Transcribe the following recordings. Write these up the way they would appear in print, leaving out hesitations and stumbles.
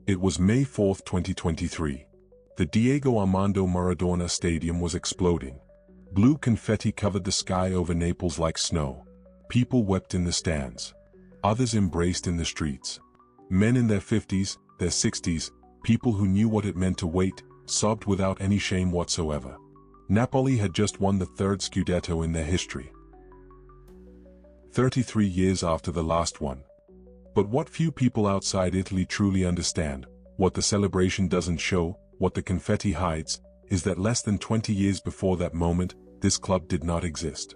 It was May 4, 2023. The Diego Armando Maradona Stadium was exploding. Blue confetti covered the sky over Naples like snow. People wept in the stands. Others embraced in the streets. Men in their 50s, their 60s, people who knew what it meant to wait, sobbed without any shame whatsoever. Napoli had just won the third Scudetto in their history. 33 years after the last one. But what few people outside Italy truly understand, what the celebration doesn't show, what the confetti hides, is that less than 20 years before that moment, this club did not exist.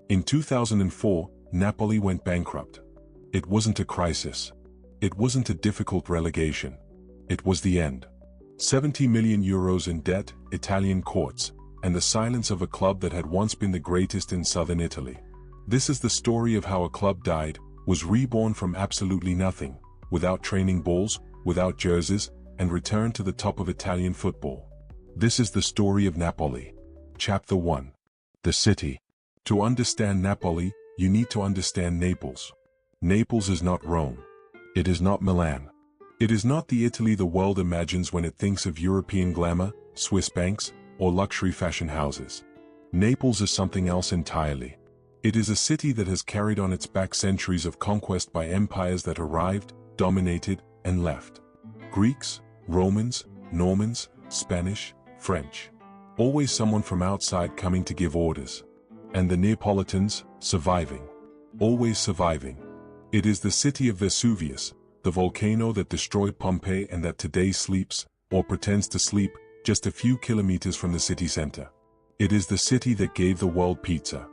In 2004, Napoli went bankrupt. It wasn't a crisis. It wasn't a difficult relegation. It was the end. 70 million euros in debt, Italian courts, and the silence of a club that had once been the greatest in southern Italy. This is the story of how a club died, was reborn from absolutely nothing, without training balls, without jerseys, and returned to the top of Italian football. This is the story of Napoli. Chapter 1. The city. To understand Napoli, you need to understand Naples. Naples is not Rome. It is not Milan. It is not the Italy the world imagines when it thinks of European glamour, Swiss banks, or luxury fashion houses. Naples is something else entirely. It is a city that has carried on its back centuries of conquest by empires that arrived, dominated, and left. Greeks, Romans, Normans, Spanish, French. Always someone from outside coming to give orders. And the Neapolitans, surviving. Always surviving. It is the city of Vesuvius, the volcano that destroyed Pompeii and that today sleeps, or pretends to sleep, just a few kilometers from the city center. It is the city that gave the world pizza.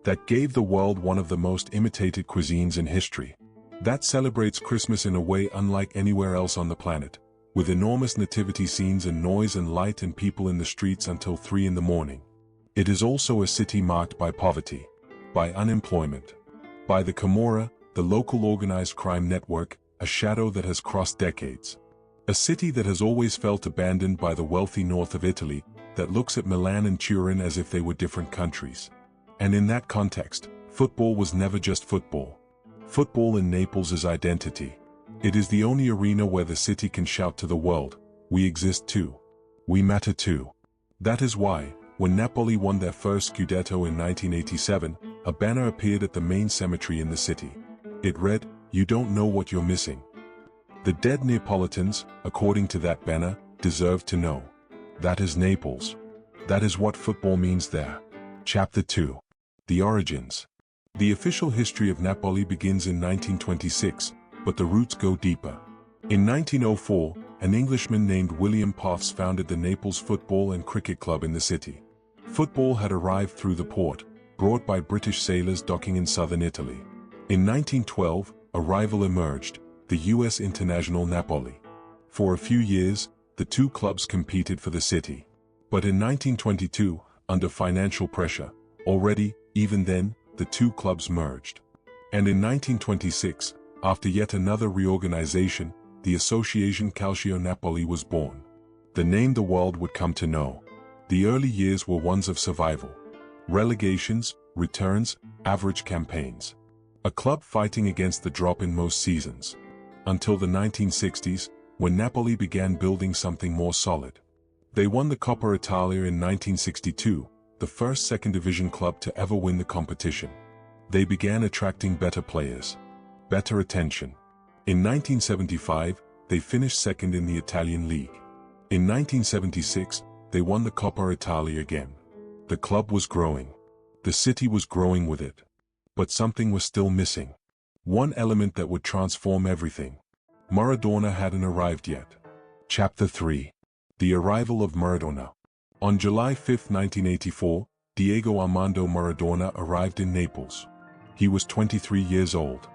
That gave the world one of the most imitated cuisines in history. That celebrates Christmas in a way unlike anywhere else on the planet, with enormous nativity scenes and noise and light and people in the streets until 3 in the morning. It is also a city marked by poverty, by unemployment, by the Camorra, the local organized crime network, a shadow that has crossed decades. A city that has always felt abandoned by the wealthy north of Italy, that looks at Milan and Turin as if they were different countries. And in that context, football was never just football. Football in Naples is identity. It is the only arena where the city can shout to the world, we exist too. We matter too. That is why, when Napoli won their first Scudetto in 1987, a banner appeared at the main cemetery in the city. It read, "You don't know what you're missing." The dead Neapolitans, according to that banner, deserve to know. That is Naples. That is what football means there. Chapter 2. The origins. The official history of Napoli begins in 1926, but the roots go deeper. In 1904, an Englishman named William Potts founded the Naples Football and Cricket Club in the city. Football had arrived through the port, brought by British sailors docking in southern Italy. In 1912, a rival emerged, the US International Napoli. For a few years, the two clubs competed for the city. But in 1922, under financial pressure, already, even then, the two clubs merged. And in 1926, after yet another reorganization, the Association Calcio Napoli was born. The name the world would come to know. The early years were ones of survival. Relegations, returns, average campaigns. A club fighting against the drop in most seasons. Until the 1960s, when Napoli began building something more solid. They won the Coppa Italia in 1962, the first second division club to ever win the competition. They began attracting better players, better attention. In 1975, they finished second in the Italian league. In 1976, they won the Coppa Italia again. The club was growing. The city was growing with it. But something was still missing. One element that would transform everything. Maradona hadn't arrived yet. Chapter 3. The arrival of Maradona. On July 5, 1984, Diego Armando Maradona arrived in Naples. He was 23 years old.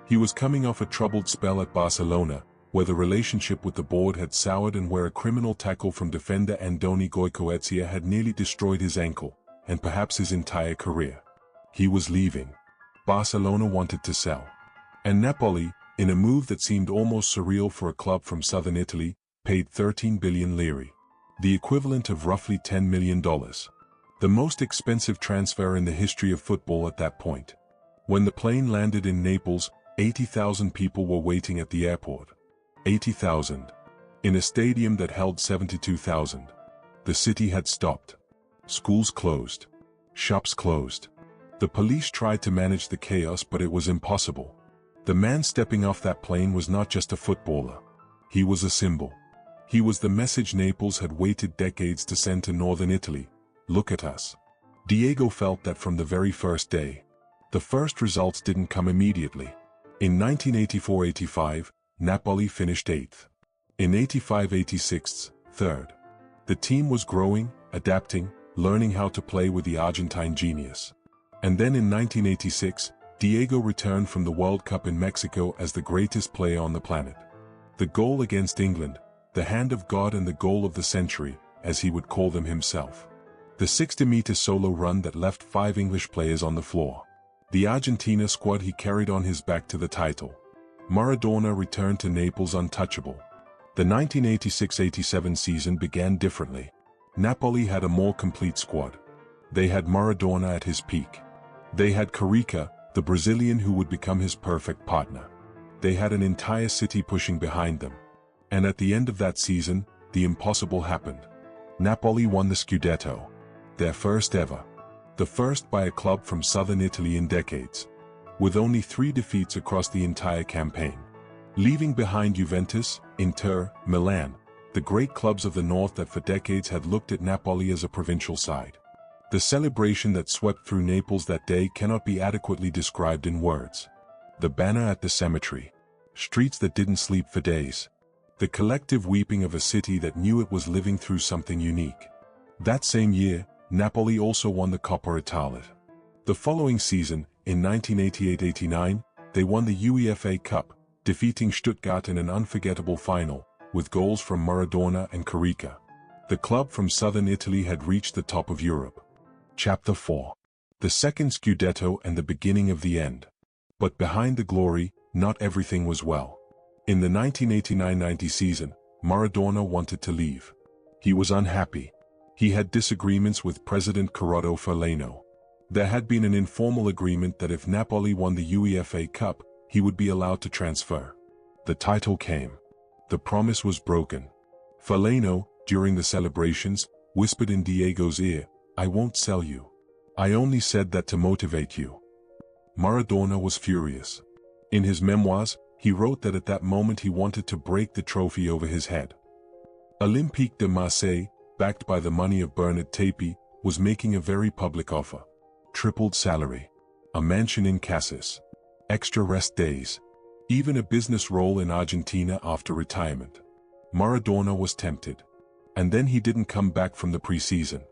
He was coming off a troubled spell at Barcelona, where the relationship with the board had soured and where a criminal tackle from defender Andoni Goicoechea had nearly destroyed his ankle, and perhaps his entire career. He was leaving. Barcelona wanted to sell. And Napoli, in a move that seemed almost surreal for a club from southern Italy, paid 13 billion lire. The equivalent of roughly $10 million. The most expensive transfer in the history of football at that point. When the plane landed in Naples, 80,000 people were waiting at the airport. 80,000. in a stadium that held 72,000. The city had stopped. Schools closed. Shops closed. The police tried to manage the chaos, but it was impossible. The man stepping off that plane was not just a footballer. He was a symbol. He was the message Naples had waited decades to send to northern Italy. Look at us. Diego felt that from the very first day. The first results didn't come immediately. In 1984-85, Napoli finished 8th. In 85-86, 3rd. The team was growing, adapting, learning how to play with the Argentine genius. And then in 1986, Diego returned from the World Cup in Mexico as the greatest player on the planet. The goal against England, the hand of God and the goal of the century, as he would call them himself. The 60-meter solo run that left 5 English players on the floor. The Argentina squad he carried on his back to the title. Maradona returned to Naples untouchable. The 1986-87 season began differently. Napoli had a more complete squad. They had Maradona at his peak. They had Carica, the Brazilian who would become his perfect partner. They had an entire city pushing behind them. And at the end of that season, the impossible happened. Napoli won the Scudetto. Their first ever. The first by a club from southern Italy in decades. With only 3 defeats across the entire campaign. Leaving behind Juventus, Inter, Milan, the great clubs of the north that for decades had looked at Napoli as a provincial side. The celebration that swept through Naples that day cannot be adequately described in words. The banner at the cemetery. Streets that didn't sleep for days. The collective weeping of a city that knew it was living through something unique. That same year, Napoli also won the Coppa Italia. The following season, in 1988-89, they won the UEFA Cup, defeating Stuttgart in an unforgettable final, with goals from Maradona and Carica. The club from southern Italy had reached the top of Europe. Chapter 4. The second Scudetto and the beginning of the end. But behind the glory, not everything was well. In the 1989-90 season, Maradona wanted to leave. He was unhappy. He had disagreements with President Corrado Ferlano. There had been an informal agreement that if Napoli won the UEFA Cup, he would be allowed to transfer. The title came. The promise was broken. Ferlano, during the celebrations, whispered in Diego's ear, "I won't sell you. I only said that to motivate you." Maradona was furious. In his memoirs, he wrote that at that moment he wanted to break the trophy over his head. Olympique de Marseille, backed by the money of Bernard Tapie, was making a very public offer. Tripled salary. A mansion in Cassis. Extra rest days. Even a business role in Argentina after retirement. Maradona was tempted. And then he didn't come back from the pre-season.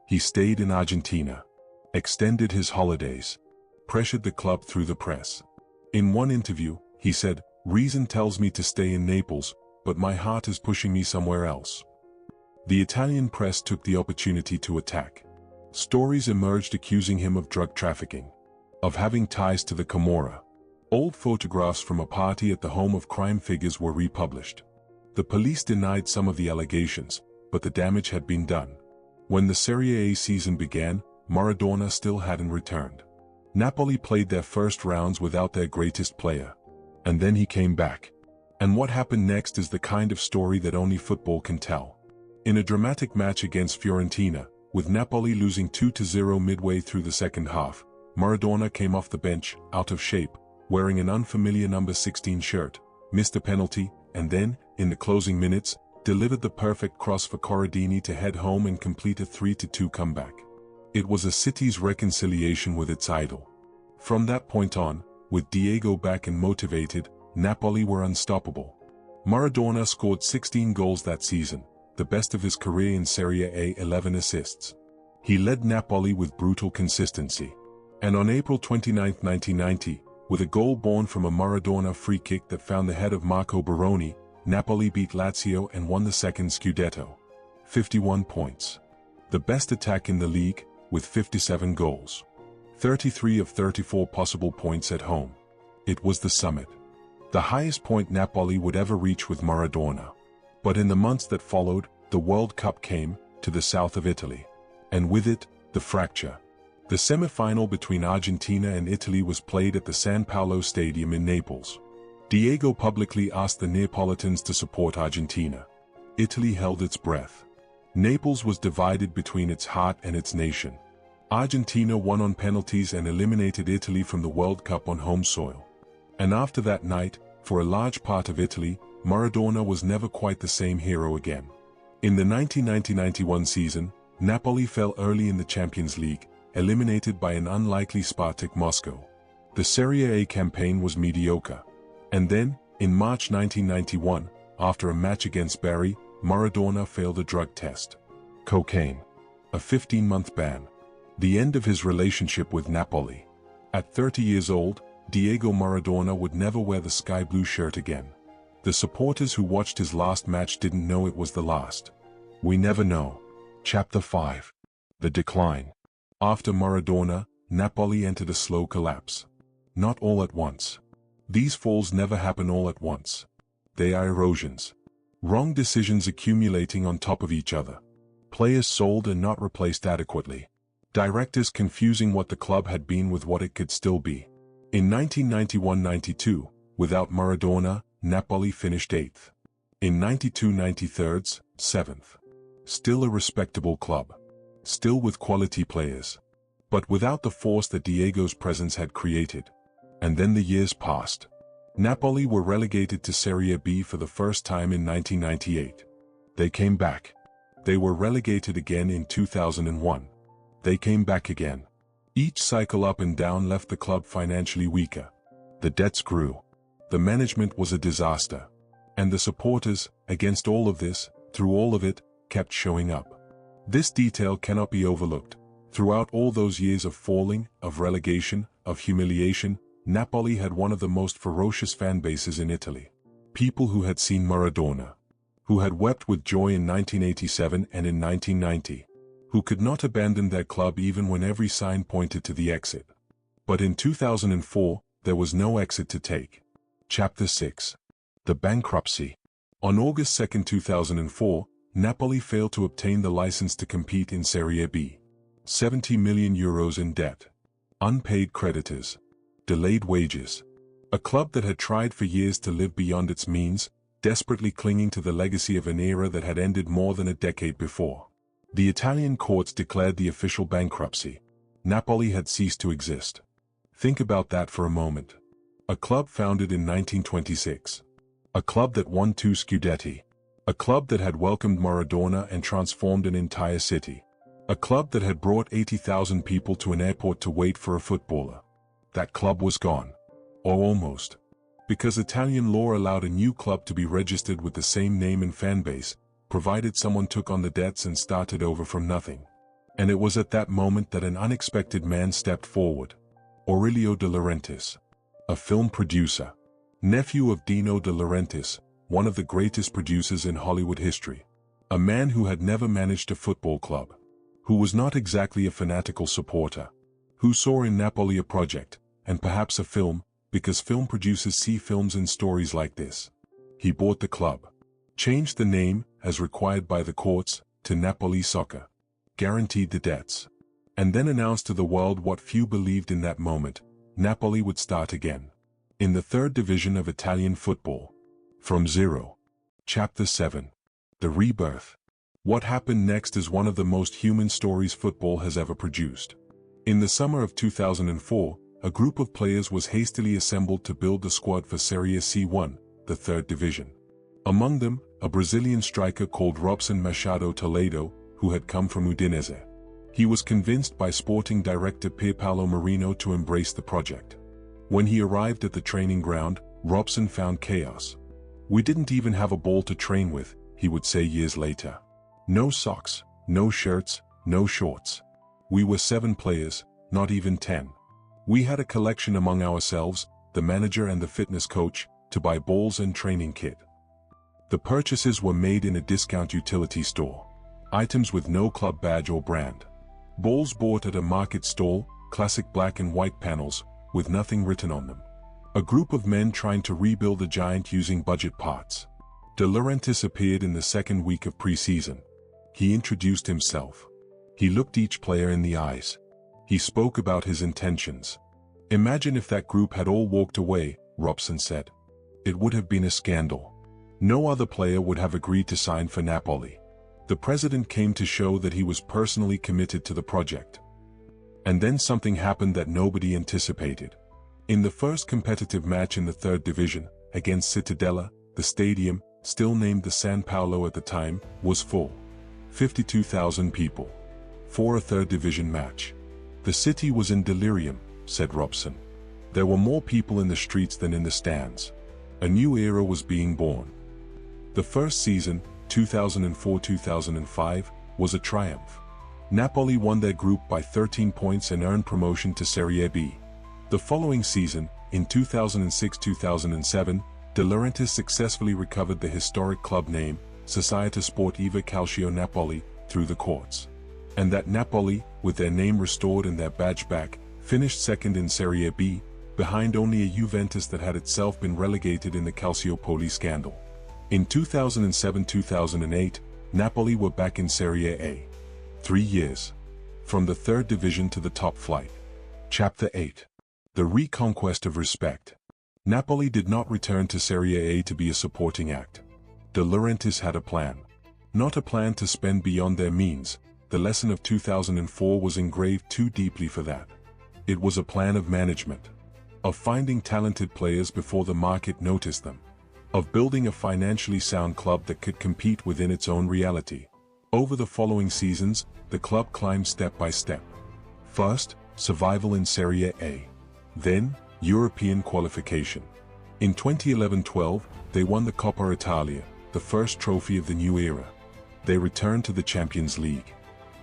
He stayed in Argentina. Extended his holidays. Pressured the club through the press. In one interview, he said, "Reason tells me to stay in Naples, but my heart is pushing me somewhere else." The Italian press took the opportunity to attack. Stories emerged accusing him of drug trafficking. Of having ties to the Camorra. Old photographs from a party at the home of crime figures were republished. The police denied some of the allegations, but the damage had been done. When the Serie A season began, Maradona still hadn't returned. Napoli played their first rounds without their greatest player. And then he came back. And what happened next is the kind of story that only football can tell. In a dramatic match against Fiorentina, with Napoli losing 2-0 midway through the second half, Maradona came off the bench, out of shape, wearing an unfamiliar number 16 shirt, missed a penalty, and then, in the closing minutes, delivered the perfect cross for Corradini to head home and complete a 3-2 comeback. It was a city's reconciliation with its idol. From that point on, with Diego back and motivated, Napoli were unstoppable. Maradona scored 16 goals that season, the best of his career in Serie A, 11 assists. He led Napoli with brutal consistency. And on April 29, 1990, with a goal born from a Maradona free kick that found the head of Marco Baroni, Napoli beat Lazio and won the second Scudetto. 51 points. The best attack in the league, with 57 goals. 33 of 34 possible points at home. It was the summit. The highest point Napoli would ever reach with Maradona. But in the months that followed, the World Cup came, to the south of Italy. And with it, the fracture. The semi-final between Argentina and Italy was played at the San Paolo Stadium in Naples. Diego publicly asked the Neapolitans to support Argentina. Italy held its breath. Naples was divided between its heart and its nation. Argentina won on penalties and eliminated Italy from the World Cup on home soil. And after that night, for a large part of Italy, Maradona was never quite the same hero again. In the 1990-91 season, Napoli fell early in the Champions League, eliminated by an unlikely Spartak Moscow. The Serie A campaign was mediocre. And then, in March 1991, after a match against Bari, Maradona failed a drug test. Cocaine. A 15-month ban. The end of his relationship with Napoli. At 30 years old, Diego Maradona would never wear the sky blue shirt again. The supporters who watched his last match didn't know it was the last. We never know. Chapter 5. The Decline. After Maradona, Napoli entered a slow collapse. Not all at once. These falls never happen all at once. They are erosions. Wrong decisions accumulating on top of each other. Players sold and not replaced adequately. Directors confusing what the club had been with what it could still be. In 1991-92, without Maradona, Napoli finished 8th. In 92-93, 7th. Still a respectable club. Still with quality players. But without the force that Diego's presence had created. And then the years passed. Napoli were relegated to Serie B for the first time in 1998. They came back. They were relegated again in 2001. They came back again. Each cycle up and down left the club financially weaker. The debts grew. The management was a disaster. And the supporters, against all of this, through all of it, kept showing up. This detail cannot be overlooked. Throughout all those years of falling, of relegation, of humiliation, Napoli had one of the most ferocious fan bases in Italy. People who had seen Maradona. Who had wept with joy in 1987 and in 1990. Who could not abandon their club even when every sign pointed to the exit. But in 2004, there was no exit to take. Chapter 6. The Bankruptcy. On August 2, 2004, Napoli failed to obtain the license to compete in Serie B. 70 million euros in debt. Unpaid creditors. Delayed wages. A club that had tried for years to live beyond its means, desperately clinging to the legacy of an era that had ended more than a decade before. The Italian courts declared the official bankruptcy. Napoli had ceased to exist. Think about that for a moment. A club founded in 1926. A club that won 2 Scudetti. A club that had welcomed Maradona and transformed an entire city. A club that had brought 80,000 people to an airport to wait for a footballer. That club was gone. Or almost. Because Italian law allowed a new club to be registered with the same name and fan base, provided someone took on the debts and started over from nothing. And it was at that moment that an unexpected man stepped forward. Aurelio De Laurentiis. A film producer. Nephew of Dino De Laurentiis, one of the greatest producers in Hollywood history. A man who had never managed a football club. Who was not exactly a fanatical supporter. Who saw in Napoli a project, and perhaps a film, because film producers see films and stories like this. He bought the club. Changed the name, as required by the courts, to Napoli Soccer. Guaranteed the debts. And then announced to the world what few believed in that moment: Napoli would start again. In the 3rd division of Italian football. From zero. Chapter 7. The Rebirth. What happened next is one of the most human stories football has ever produced. In the summer of 2004, a group of players was hastily assembled to build the squad for Serie C1, the 3rd division. Among them, a Brazilian striker called Robson Machado Toledo, who had come from Udinese. He was convinced by sporting director Pierpaolo Marino to embrace the project. When he arrived at the training ground, Robson found chaos. "We didn't even have a ball to train with," he would say years later. "No socks, no shirts, no shorts. We were 7 players, not even 10. We had a collection among ourselves, the manager and the fitness coach, to buy balls and training kit. The purchases were made in a discount utility store. Items with no club badge or brand. Balls bought at a market stall, classic black and white panels, with nothing written on them. A group of men trying to rebuild a giant using budget parts." De Laurentiis appeared in the 2nd week of pre-season. He introduced himself. He looked each player in the eyes. He spoke about his intentions. "Imagine if that group had all walked away," Robson said. "It would have been a scandal. No other player would have agreed to sign for Napoli. The president came to show that he was personally committed to the project. And then something happened that nobody anticipated. In the first competitive match in the third division, against Cittadella, the stadium, still named the San Paolo at the time, was full. 52,000 people. For a third division match. The city was in delirium, said Robson. There were more people in the streets than in the stands. A new era was being born. The first season, 2004-2005, was a triumph. Napoli won their group by 13 points and earned promotion to Serie B. The following season, in 2006-2007, De Laurentiis successfully recovered the historic club name, Società Sportiva Calcio Napoli, through the courts. And that Napoli, with their name restored and their badge back, finished second in Serie B, behind only a Juventus that had itself been relegated in the Calciopoli scandal. In 2007-2008, Napoli were back in Serie A. 3 years. From the third division to the top flight. Chapter 8. The Reconquest of Respect. Napoli did not return to Serie A to be a supporting act. De Laurentiis had a plan. Not a plan to spend beyond their means. The lesson of 2004 was engraved too deeply for that. It was a plan of management. Of finding talented players before the market noticed them. Of building a financially sound club that could compete within its own reality. Over the following seasons, the club climbed step by step. First, survival in Serie A. Then, European qualification. In 2011-12, they won the Coppa Italia, the first trophy of the new era. They returned to the Champions League.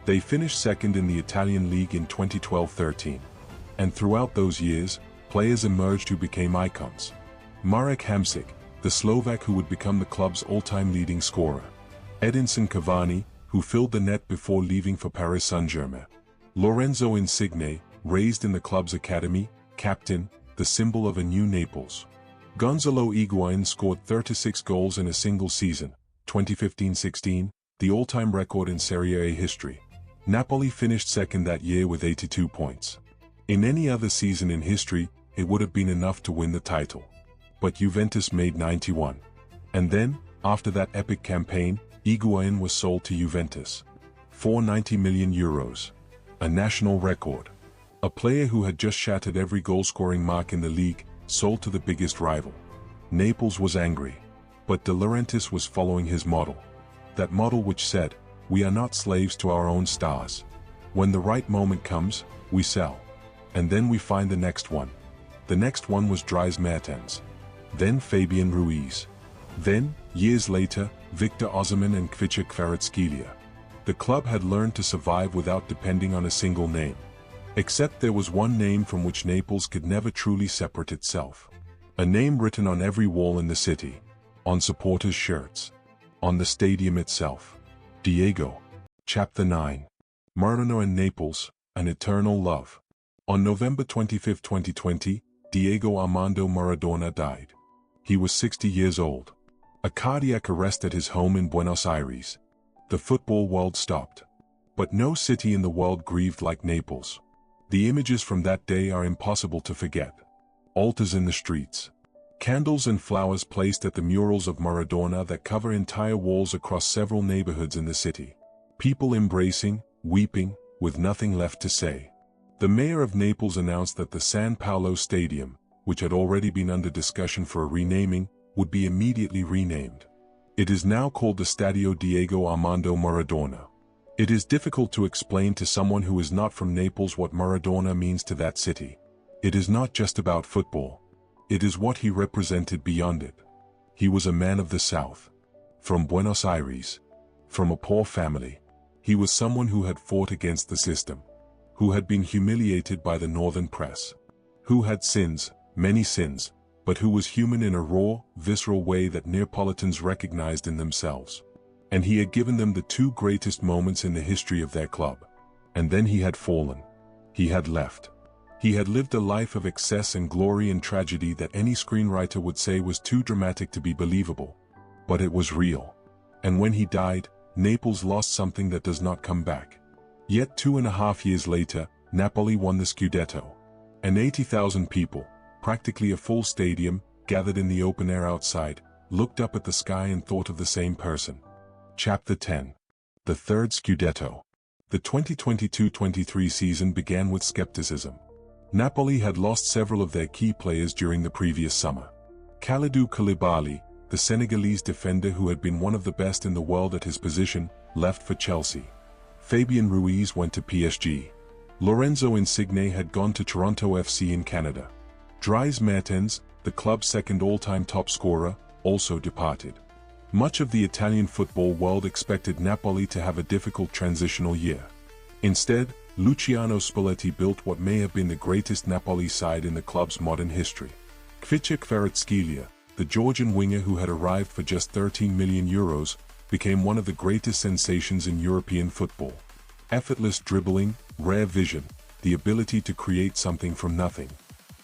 They finished second in the Italian League in 2012-13. And throughout those years, players emerged who became icons. Marek Hamsik, the Slovak who would become the club's all-time leading scorer. Edinson Cavani, who filled the net before leaving for Paris Saint-Germain. Lorenzo Insigne, raised in the club's academy, captain, the symbol of a new Naples. Gonzalo Higuain scored 36 goals in a single season, 2015-16, the all-time record in Serie A history. Napoli finished second that year with 82 points. In any other season in history, it would have been enough to win the title. But Juventus made 91. And then, after that epic campaign, Higuain was sold to Juventus. For 90 million euros. A national record. A player who had just shattered every goal-scoring mark in the league, sold to the biggest rival. Naples was angry. But De Laurentiis was following his model. That model which said, we are not slaves to our own stars. When the right moment comes, we sell. And then we find the next one. The next one was Dries Mertens. Then Fabian Ruiz. Then, years later, Victor Osimhen and Kvicha Kvaratskhelia. The club had learned to survive without depending on a single name. Except there was one name from which Naples could never truly separate itself. A name written on every wall in the city. On supporters' shirts. On the stadium itself. Diego. Chapter 9. Maradona and Naples, an eternal love. On November 25, 2020, Diego Armando Maradona died. He was 60 years old. A cardiac arrest at his home in Buenos Aires. The football world stopped. But no city in the world grieved like Naples. The images from that day are impossible to forget. Altars in the streets. Candles and flowers placed at the murals of Maradona that cover entire walls across several neighborhoods in the city. People embracing, weeping, with nothing left to say. The mayor of Naples announced that the San Paolo Stadium, which had already been under discussion for a renaming, would be immediately renamed. It is now called the Stadio Diego Armando Maradona. It is difficult to explain to someone who is not from Naples what Maradona means to that city. It is not just about football. It is what he represented beyond it. He was a man of the South. From Buenos Aires. From a poor family. He was someone who had fought against the system. Who had been humiliated by the northern press. Who had sins, many sins, but who was human in a raw, visceral way that Neapolitans recognized in themselves. And he had given them the two greatest moments in the history of their club. And then he had fallen. He had left. He had lived a life of excess and glory and tragedy that any screenwriter would say was too dramatic to be believable. But it was real. And when he died, Naples lost something that does not come back. Yet 2.5 years later, Napoli won the Scudetto. And 80,000 people, practically a full stadium, gathered in the open air outside, looked up at the sky and thought of the same person. Chapter 10. The third Scudetto. The 2022-23 season began with skepticism. Napoli had lost several of their key players during the previous summer. Kalidou Koulibaly, the Senegalese defender who had been one of the best in the world at his position, left for Chelsea. Fabian Ruiz went to PSG. Lorenzo Insigne had gone to Toronto FC in Canada. Dries Mertens, the club's second all-time top scorer, also departed. Much of the Italian football world expected Napoli to have a difficult transitional year. Instead, Luciano Spalletti built what may have been the greatest Napoli side in the club's modern history. Kvaratskhelia, the Georgian winger who had arrived for just €13 million, became one of the greatest sensations in European football. Effortless dribbling, rare vision, the ability to create something from nothing.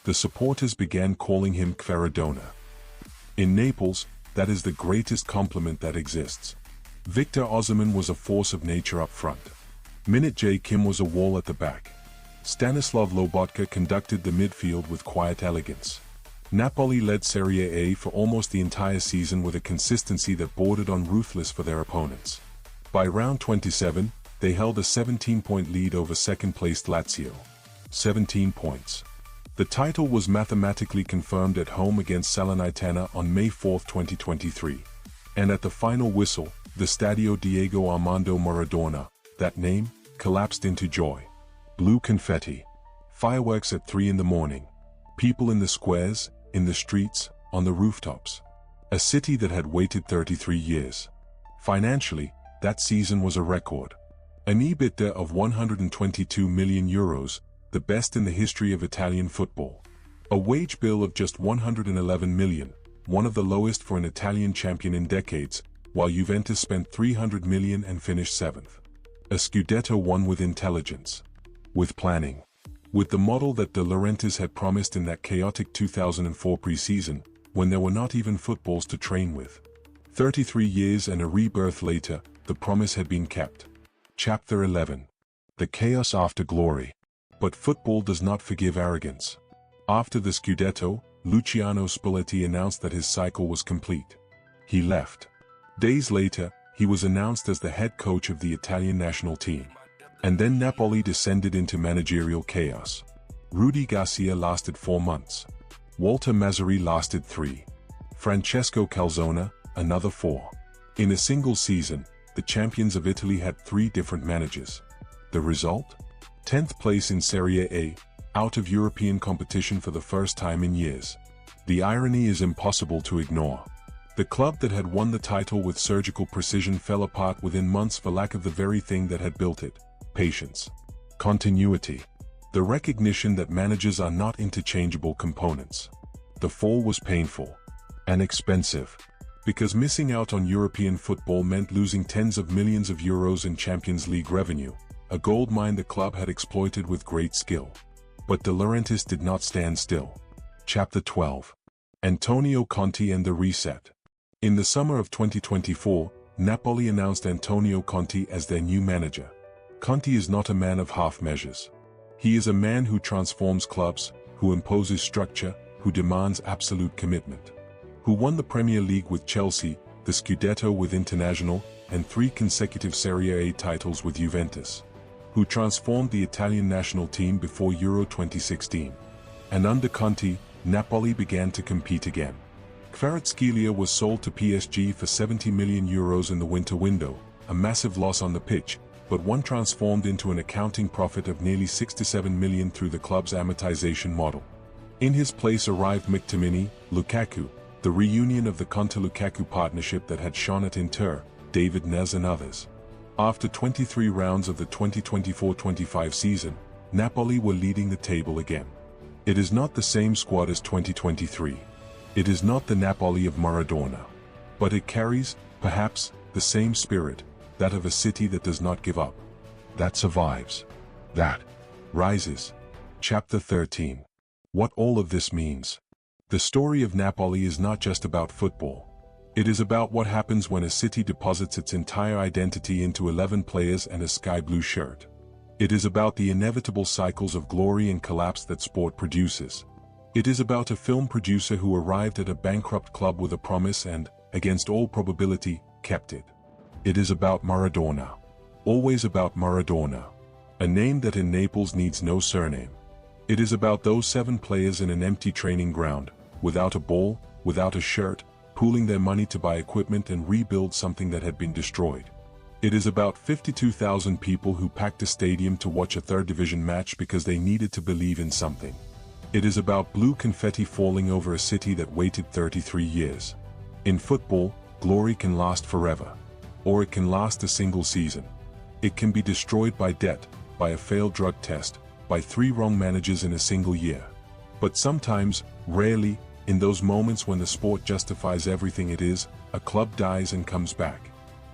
The supporters began calling him Kvaradona. In Naples, that is the greatest compliment that exists. Victor Osimhen was a force of nature up front. Minute J. Kim was a wall at the back. Stanislav Lobotka conducted the midfield with quiet elegance. Napoli led Serie A for almost the entire season with a consistency that bordered on ruthless for their opponents. By round 27, they held a 17-point lead over second-placed Lazio. 17 points. The title was mathematically confirmed at home against Salernitana on May 4, 2023. And at the final whistle, the Stadio Diego Armando Maradona, that name, collapsed into joy. Blue confetti. Fireworks at 3 in the morning. People in the squares, in the streets, on the rooftops. A city that had waited 33 years. Financially, that season was a record. An EBITDA of €122 million, the best in the history of Italian football. A wage bill of just €111 million, one of the lowest for an Italian champion in decades, while Juventus spent €300 million and finished 7th. A Scudetto won with intelligence. With planning. With the model that De Laurentiis had promised in that chaotic 2004 pre-season, when there were not even footballs to train with. 33 years and a rebirth later, the promise had been kept. Chapter 11. The chaos after glory. But football does not forgive arrogance. After the Scudetto, Luciano Spalletti announced that his cycle was complete. He left. Days later, he was announced as the head coach of the Italian national team. And then Napoli descended into managerial chaos. Rudi Garcia lasted 4 months. Walter Mazzarri lasted 3. Francesco Calzona, another 4. In a single season, the champions of Italy had 3 different managers. The result? 10th place in Serie A, out of European competition for the first time in years. The irony is impossible to ignore. The club that had won the title with surgical precision fell apart within months for lack of the very thing that had built it: patience. Continuity. The recognition that managers are not interchangeable components. The fall was painful. And expensive. Because missing out on European football meant losing tens of millions of euros in Champions League revenue, a goldmine the club had exploited with great skill. But De Laurentiis did not stand still. Chapter 12. Antonio Conte and the reset. In the summer of 2024, Napoli announced Antonio Conte as their new manager. Conte is not a man of half measures. He is a man who transforms clubs, who imposes structure, who demands absolute commitment. Who won the Premier League with Chelsea, the Scudetto with Internazionale, and 3 consecutive Serie A titles with Juventus. Who transformed the Italian national team before Euro 2016. And under Conte, Napoli began to compete again. Kvaratskhelia was sold to PSG for €70 million in the winter window, a massive loss on the pitch, but one transformed into an accounting profit of nearly €67 million through the club's amortization model. In his place arrived McTominay, Lukaku, the reunion of the Conte-Lukaku partnership that had shone at Inter, David Neres and others. After 23 rounds of the 2024-25 season, Napoli were leading the table again. It is not the same squad as 2023. It is not the Napoli of Maradona. But it carries, perhaps, the same spirit, that of a city that does not give up. That survives. That rises. Chapter 13. What all of this means. The story of Napoli is not just about football. It is about what happens when a city deposits its entire identity into 11 players and a sky blue shirt. It is about the inevitable cycles of glory and collapse that sport produces. It is about a film producer who arrived at a bankrupt club with a promise and, against all probability, kept it. It is about Maradona. Always about Maradona. A name that in Naples needs no surname. It is about those 7 players in an empty training ground, without a ball, without a shirt, pooling their money to buy equipment and rebuild something that had been destroyed. It is about 52,000 people who packed a stadium to watch a third division match because they needed to believe in something. It is about blue confetti falling over a city that waited 33 years. In football, glory can last forever. Or it can last a single season. It can be destroyed by debt, by a failed drug test, by 3 wrong managers in a single year. But sometimes, rarely, in those moments when the sport justifies everything it is, a club dies and comes back.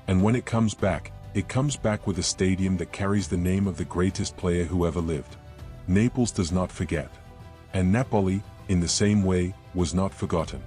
And when it comes back with a stadium that carries the name of the greatest player who ever lived. Naples does not forget. And Napoli, in the same way, was not forgotten.